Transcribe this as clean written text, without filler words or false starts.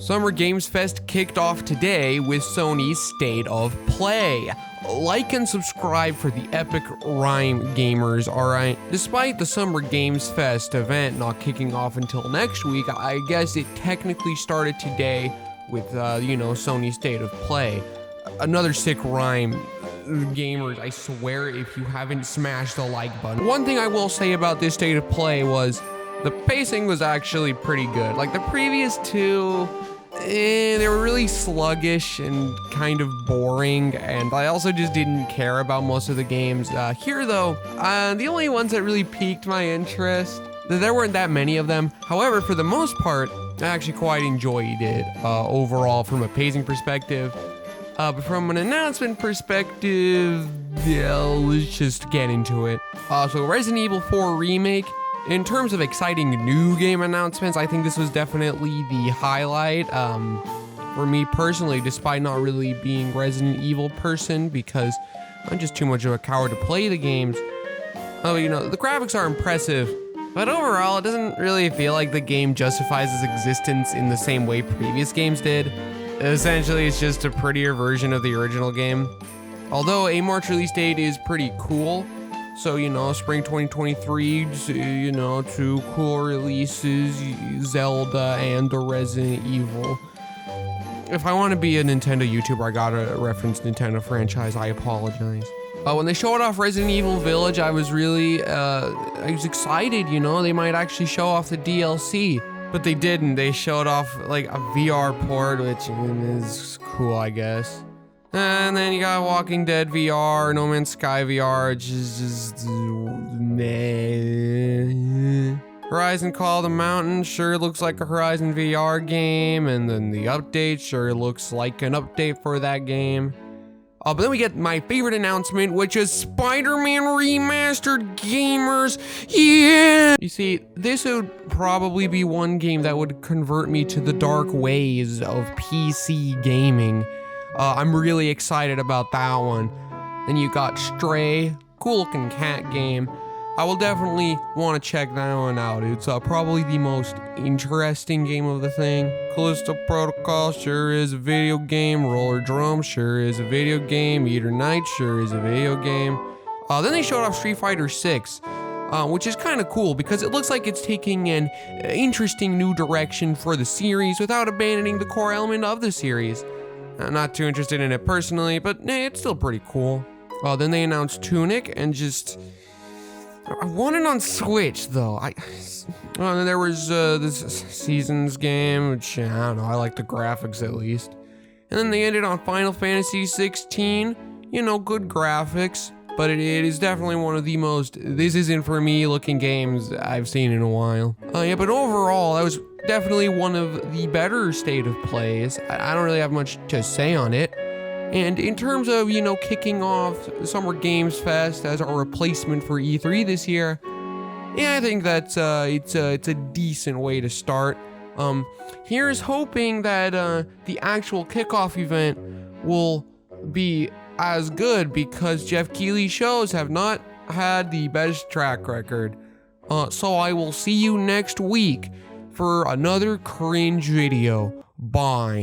Summer Games Fest kicked off today with Sony's State of Play. Like and subscribe for the epic rhyme gamers, alright? Despite the Summer Games Fest event not kicking off until next week, I guess it technically started today with, Sony's State of Play. Another sick rhyme. Gamers, I swear if you haven't smashed the like button. One thing I will say about this State of Play was the pacing was actually pretty good. Like the previous two, they were really sluggish and kind of boring, and I also just didn't care about most of the games. Here though, the only ones that really piqued my interest, there weren't that many of them. However, for the most part, I actually quite enjoyed it overall from a pacing perspective. But from an announcement perspective, yeah, let's just get into it. So Resident Evil 4 Remake, in terms of exciting new game announcements, I think this was definitely the highlight. For me personally, despite not really being Resident Evil person, because I'm just too much of a coward to play the games. The graphics are impressive, but overall, it doesn't really feel like the game justifies its existence in the same way previous games did. Essentially, it's just a prettier version of the original game. Although a March release date is pretty cool. So, spring 2023, two cool releases, Zelda and the Resident Evil. If I want to be a Nintendo YouTuber, I gotta reference Nintendo franchise, I apologize. When they showed off Resident Evil Village, I was really, I was excited, they might actually show off the DLC. But they didn't. They showed off like a VR port, which is cool, I guess. And then you got Walking Dead VR, No Man's Sky VR, which is just meh. Horizon Call of the Mountain sure looks like a Horizon VR game, and then the update sure looks like an update for that game. But then we get my favorite announcement, which is SpiderMan Remastered, gamers. Yeah! You see, this would probably be one game that would convert me to the dark ways of PC gaming. I'm really excited about that one. Then you got Stray, cool looking cat game. I will definitely want to check that one out. It's probably the most interesting game of the thing. Callisto Protocol sure is a video game. Roller Drum sure is a video game. Eater Knight sure is a video game. Then they showed off Street Fighter VI, which is kind of cool because it looks like it's taking an interesting new direction for the series without abandoning the core element of the series. I'm not too interested in it personally, but it's still pretty cool. Then they announced Tunic and just... I want it on Switch though. Then there was this Seasons game, which I don't know, I like the graphics at least. And then they ended on Final Fantasy XVI. Good graphics, but it is definitely one of the most this isn't for me looking games I've seen in a while. But overall, that was definitely one of the better State of Plays. I don't really have much to say on it. And in terms of, kicking off Summer Games Fest as our replacement for E3 this year, yeah, I think that's, it's a decent way to start. Here's hoping that, the actual kickoff event will be as good because Jeff Keighley's shows have not had the best track record. So I will see you next week for another cringe video. Bye.